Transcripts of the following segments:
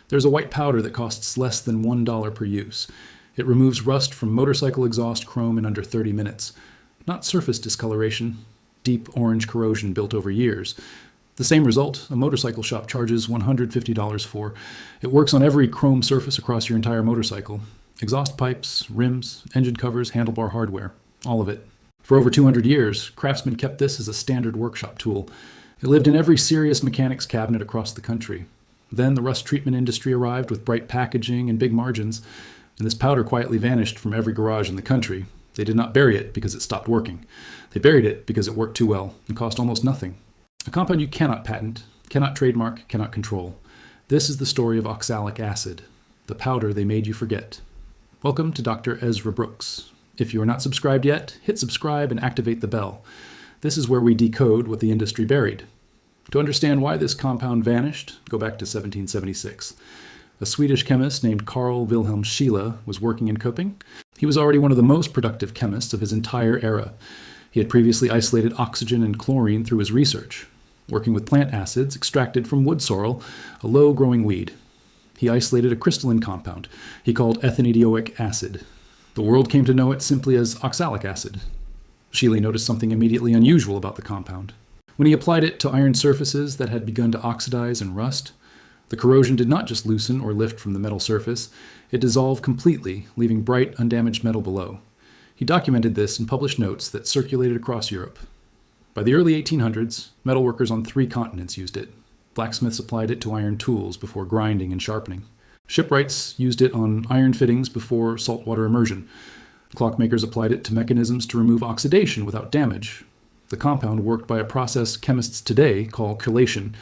There's a white powder that costs less than $1 per use. It removes rust from motorcycle exhaust chrome in under 30 minutes. Not surface discoloration, deep orange corrosion built over years. The same result, a motorcycle shop charges $150 for. It works on every chrome surface across your entire motorcycle. Exhaust pipes, rims, engine covers, handlebar hardware. All of it. For over 200 years, craftsmen kept this as a standard workshop tool. It lived in every serious mechanic's cabinet across the country. Then the rust treatment industry arrived with bright packaging and big margins, and this powder quietly vanished from every garage in the country. They did not bury it because it stopped working. They buried it because it worked too well and cost almost nothing. A compound you cannot patent, cannot trademark, cannot control. This is the story of oxalic acid, the powder they made you forget. Welcome to Dr. Ezra Brooks. If you are not subscribed yet, hit subscribe and activate the bell. This is where we decode what the industry buried. To understand why this compound vanished, go back to 1776. A Swedish chemist named Carl Wilhelm Scheele was working in Köping. He was already one of the most productive chemists of his entire era. He had previously isolated oxygen and chlorine through his research, working with plant acids extracted from wood sorrel, a low-growing weed. He isolated a crystalline compound he called ethanidioic acid. The world came to know it simply as oxalic acid. Scheele noticed something immediately unusual about the compound. When he applied it to iron surfaces that had begun to oxidize and rust, the corrosion did not just loosen or lift from the metal surface, it dissolved completely, leaving bright, undamaged metal below. He documented this and published notes that circulated across Europe. By the early 1800s, metalworkers on 3 continents used it. Blacksmiths applied it to iron tools before grinding and sharpening. Shipwrights used it on iron fittings before saltwater immersion. Clockmakers applied it to mechanisms to remove oxidation without damage. The compound worked by a process chemists today call chelation.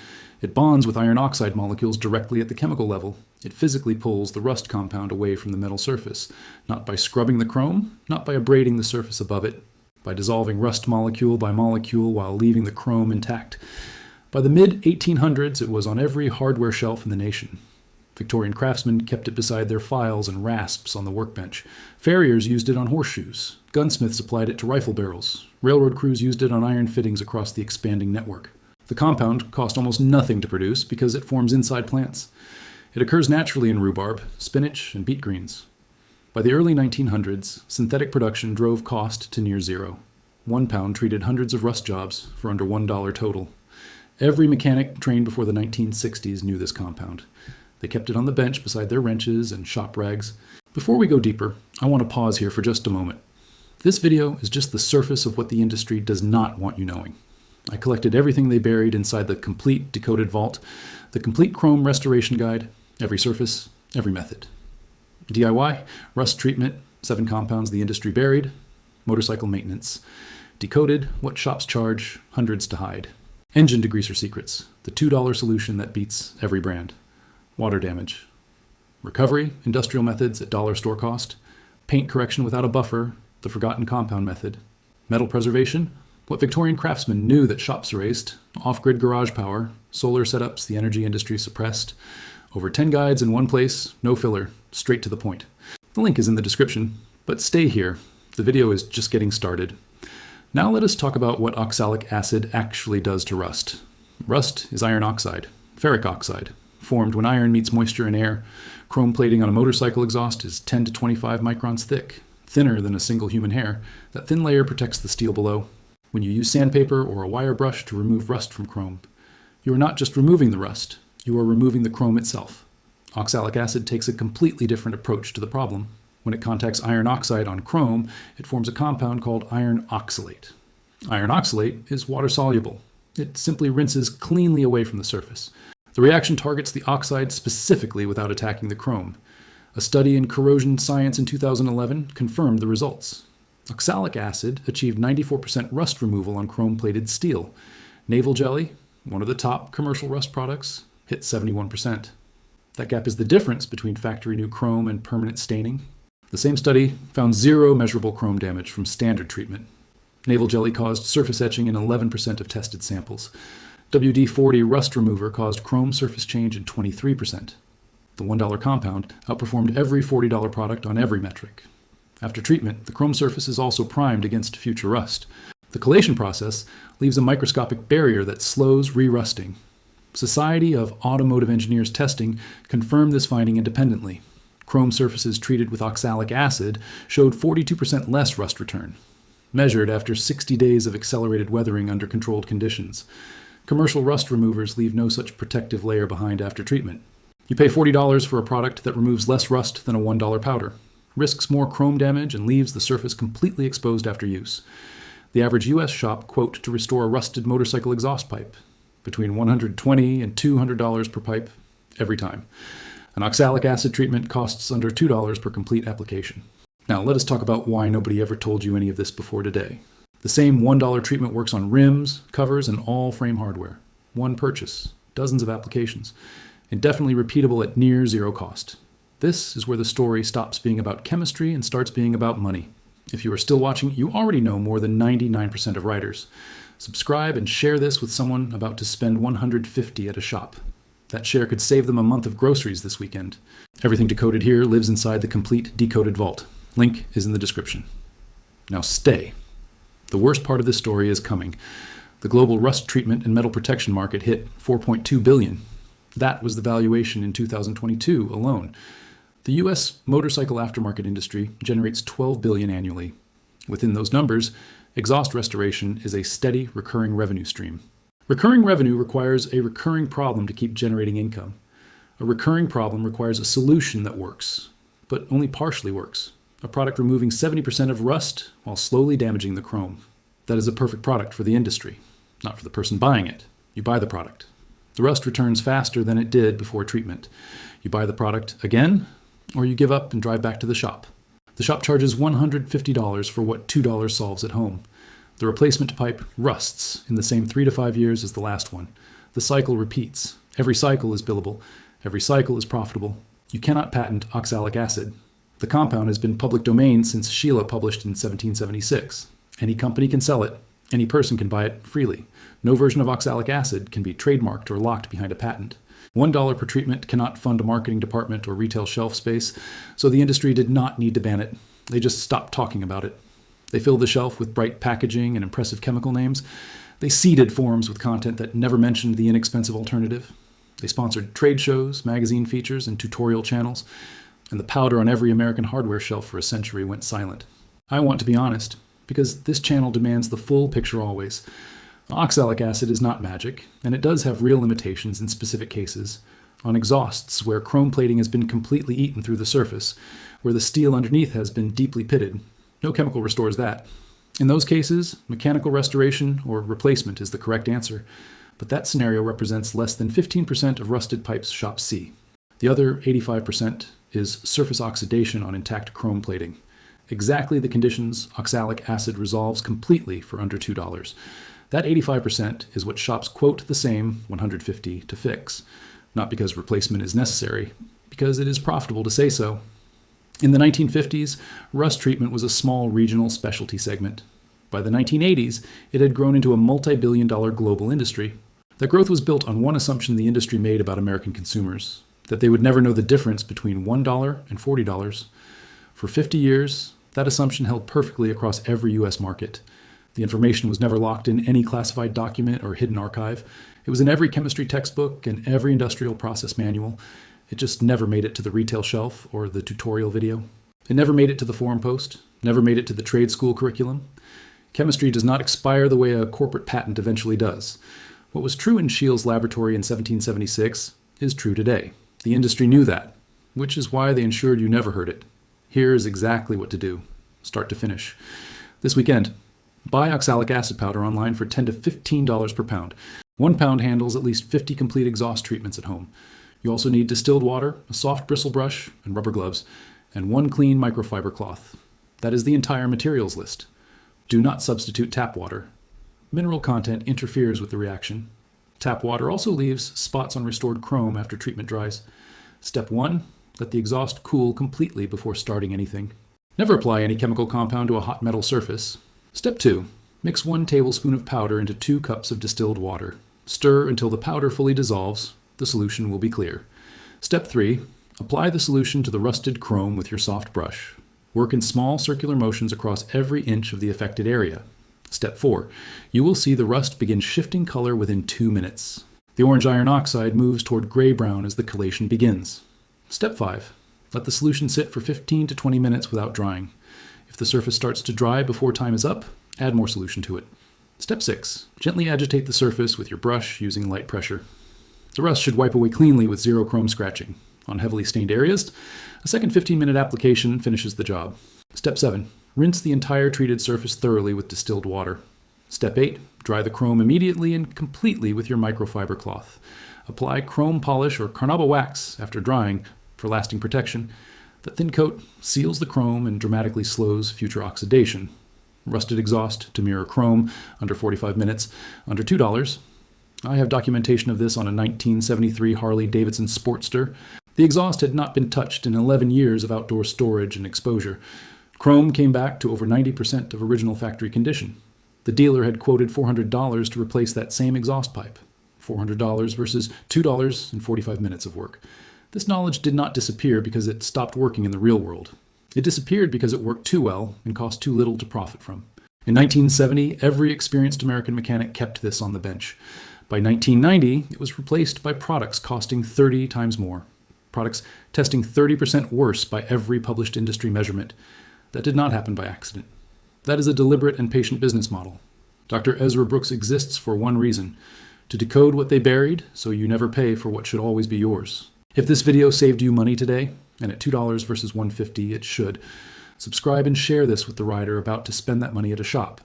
It bonds with iron oxide molecules directly at the chemical level. It physically pulls the rust compound away from the metal surface, not by scrubbing the chrome, not by abrading the surface above it, by dissolving rust molecule by molecule while leaving the chrome intact. By the mid-1800s, it was on every hardware shelf in the nation. Victorian craftsmen kept it beside their files and rasps on the workbench. Farriers used it on horseshoes. Gunsmiths applied it to rifle barrels. Railroad crews used it on iron fittings across the expanding network. The compound cost almost nothing to produce because it forms inside plants. It occurs naturally in rhubarb, spinach, and beet greens. By the early 1900s, synthetic production drove cost to near zero. 1 pound treated hundreds of rust jobs for under $1 total. Every mechanic trained before the 1960s knew this compound. They kept it on the bench beside their wrenches and shop rags. Before we go deeper, I want to pause here for just a moment. This video is just the surface of what the industry does not want you knowing. I collected everything they buried inside the complete decoded vault, the complete chrome restoration guide, every surface, every method. DIY, rust treatment, 7 compounds the industry buried, motorcycle maintenance. Decoded, what shops charge, hundreds to hide. Engine degreaser secrets, the $2 solution that beats every brand. Water damage. Recovery, industrial methods at dollar store cost. Paint correction without a buffer, the forgotten compound method. Metal preservation, what Victorian craftsmen knew that shops erased. Off-grid garage power, solar setups the energy industry suppressed. Over 10 guides in one place, no filler, straight to the point. The link is in the description, but stay here. The video is just getting started. Now let us talk about what oxalic acid actually does to rust. Rust is iron oxide, ferric oxide, formed when iron meets moisture and air. Chrome plating on a motorcycle exhaust is 10 to 25 microns thick, thinner than a single human hair. That thin layer protects the steel below. When you use sandpaper or a wire brush to remove rust from chrome, you are not just removing the rust, you are removing the chrome itself. Oxalic acid takes a completely different approach to the problem. When it contacts iron oxide on chrome, it forms a compound called iron oxalate. Iron oxalate is water-soluble. It simply rinses cleanly away from the surface. The reaction targets the oxide specifically without attacking the chrome. A study in corrosion science in 2011 confirmed the results. Oxalic acid achieved 94% rust removal on chrome-plated steel. Naval jelly, one of the top commercial rust products, hit 71%. That gap is the difference between factory-new chrome and permanent staining. The same study found 0 measurable chrome damage from standard treatment. Naval jelly caused surface etching in 11% of tested samples. WD-40 rust remover caused chrome surface change in 23%. The $1 compound outperformed every $40 product on every metric. After treatment, the chrome surface is also primed against future rust. The chelation process leaves a microscopic barrier that slows re-rusting. Society of Automotive Engineers testing confirmed this finding independently. Chrome surfaces treated with oxalic acid showed 42% less rust return, measured after 60 days of accelerated weathering under controlled conditions. Commercial rust removers leave no such protective layer behind after treatment. You pay $40 for a product that removes less rust than a $1 powder, risks more chrome damage, and leaves the surface completely exposed after use. The average U.S. shop quote to restore a rusted motorcycle exhaust pipe between $120 and $200 per pipe every time. An oxalic acid treatment costs under $2 per complete application. Now let us talk about why nobody ever told you any of this before today. The same $1 treatment works on rims, covers, and all frame hardware. One purchase, dozens of applications, indefinitely repeatable at near zero cost. This is where the story stops being about chemistry and starts being about money. If you are still watching, you already know more than 99% of writers. Subscribe and share this with someone about to spend $150 at a shop. That share could save them a month of groceries this weekend. Everything decoded here lives inside the complete decoded vault. Link is in the description. Now stay. The worst part of this story is coming. The global rust treatment and metal protection market hit $4.2 billion. That was the valuation in 2022 alone. The U.S. motorcycle aftermarket industry generates $12 billion annually. Within those numbers, exhaust restoration is a steady, recurring revenue stream. Recurring revenue requires a recurring problem to keep generating income. A recurring problem requires a solution that works, but only partially works. A product removing 70% of rust while slowly damaging the chrome. That is a perfect product for the industry, not for the person buying it. You buy the product. The rust returns faster than it did before treatment. You buy the product again, or you give up and drive back to the shop. The shop charges $150 for what $2 solves at home. The replacement pipe rusts in the same 3 to 5 years as the last one. The cycle repeats. Every cycle is billable. Every cycle is profitable. You cannot patent oxalic acid. The compound has been public domain since Sheila published in 1776. Any company can sell it. Any person can buy it freely. No version of oxalic acid can be trademarked or locked behind a patent. $1 per treatment cannot fund a marketing department or retail shelf space, so the industry did not need to ban it. They just stopped talking about it. They filled the shelf with bright packaging and impressive chemical names. They seeded forums with content that never mentioned the inexpensive alternative. They sponsored trade shows, magazine features, and tutorial channels, and the powder on every American hardware shelf for a century went silent. I want to be honest, because this channel demands the full picture always. Oxalic acid is not magic, and it does have real limitations in specific cases. On exhausts where chrome plating has been completely eaten through the surface, where the steel underneath has been deeply pitted. No chemical restores that. In those cases, mechanical restoration or replacement is the correct answer, but that scenario represents less than 15% of rusted pipes shops see. The other 85% is surface oxidation on intact chrome plating. Exactly the conditions oxalic acid resolves completely for under $2. That 85% is what shops quote the same $150 to fix. Not because replacement is necessary, because it is profitable to say so. In the 1950s, rust treatment was a small regional specialty segment. By the 1980s, it had grown into a multi-billion-dollar global industry. That growth was built on one assumption the industry made about American consumers, that they would never know the difference between $1 and $40. For 50 years, that assumption held perfectly across every U.S. market. The information was never locked in any classified document or hidden archive. It was in every chemistry textbook and every industrial process manual. It just never made it to the retail shelf or the tutorial video. It never made it to the forum post, never made it to the trade school curriculum. Chemistry does not expire the way a corporate patent eventually does. What was true in Scheele's laboratory in 1776 is true today. The industry knew that, which is why they ensured you never heard it. Here is exactly what to do, start to finish. This weekend, buy oxalic acid powder online for $10 to $15 per pound. 1 pound handles at least 50 complete exhaust treatments at home. You also need distilled water, a soft bristle brush, and rubber gloves, and 1 clean microfiber cloth. That is the entire materials list. Do not substitute tap water. Mineral content interferes with the reaction. Tap water also leaves spots on restored chrome after treatment dries. Step 1, let the exhaust cool completely before starting anything. Never apply any chemical compound to a hot metal surface. Step 2, mix 1 tablespoon of powder into 2 cups of distilled water. Stir until the powder fully dissolves. The solution will be clear. Step 3, apply the solution to the rusted chrome with your soft brush. Work in small circular motions across every inch of the affected area. Step 4, you will see the rust begin shifting color within 2 minutes. The orange iron oxide moves toward gray-brown as the chelation begins. Step 5. Let the solution sit for 15 to 20 minutes without drying. If the surface starts to dry before time is up, add more solution to it. Step 6. Gently agitate the surface with your brush using light pressure. The rust should wipe away cleanly with zero chrome scratching. On heavily stained areas, a second 15-minute application finishes the job. Step 7. Rinse the entire treated surface thoroughly with distilled water. Step 8. Dry the chrome immediately and completely with your microfiber cloth. Apply chrome polish or carnauba wax after drying for lasting protection. The thin coat seals the chrome and dramatically slows future oxidation. Rusted exhaust to mirror chrome, under 45 minutes, under $2. I have documentation of this on a 1973 Harley-Davidson Sportster. The exhaust had not been touched in 11 years of outdoor storage and exposure. Chrome came back to over 90% of original factory condition. The dealer had quoted $400 to replace that same exhaust pipe. $400 versus $2 and 45 minutes of work. This knowledge did not disappear because it stopped working in the real world. It disappeared because it worked too well and cost too little to profit from. In 1970, every experienced American mechanic kept this on the bench. By 1990, it was replaced by products costing 30 times more. Products testing 30% worse by every published industry measurement. That did not happen by accident. That is a deliberate and patient business model. Dr. Ezra Brooks exists for one reason: to decode what they buried so you never pay for what should always be yours. If this video saved you money today, and at $2 versus $1.50 it should, subscribe and share this with the rider about to spend that money at a shop.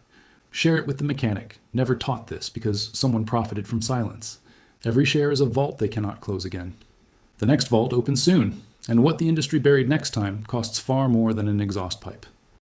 Share it with the mechanic, never taught this because someone profited from silence. Every share is a vault they cannot close again. The next vault opens soon, and what the industry buried next time costs far more than an exhaust pipe.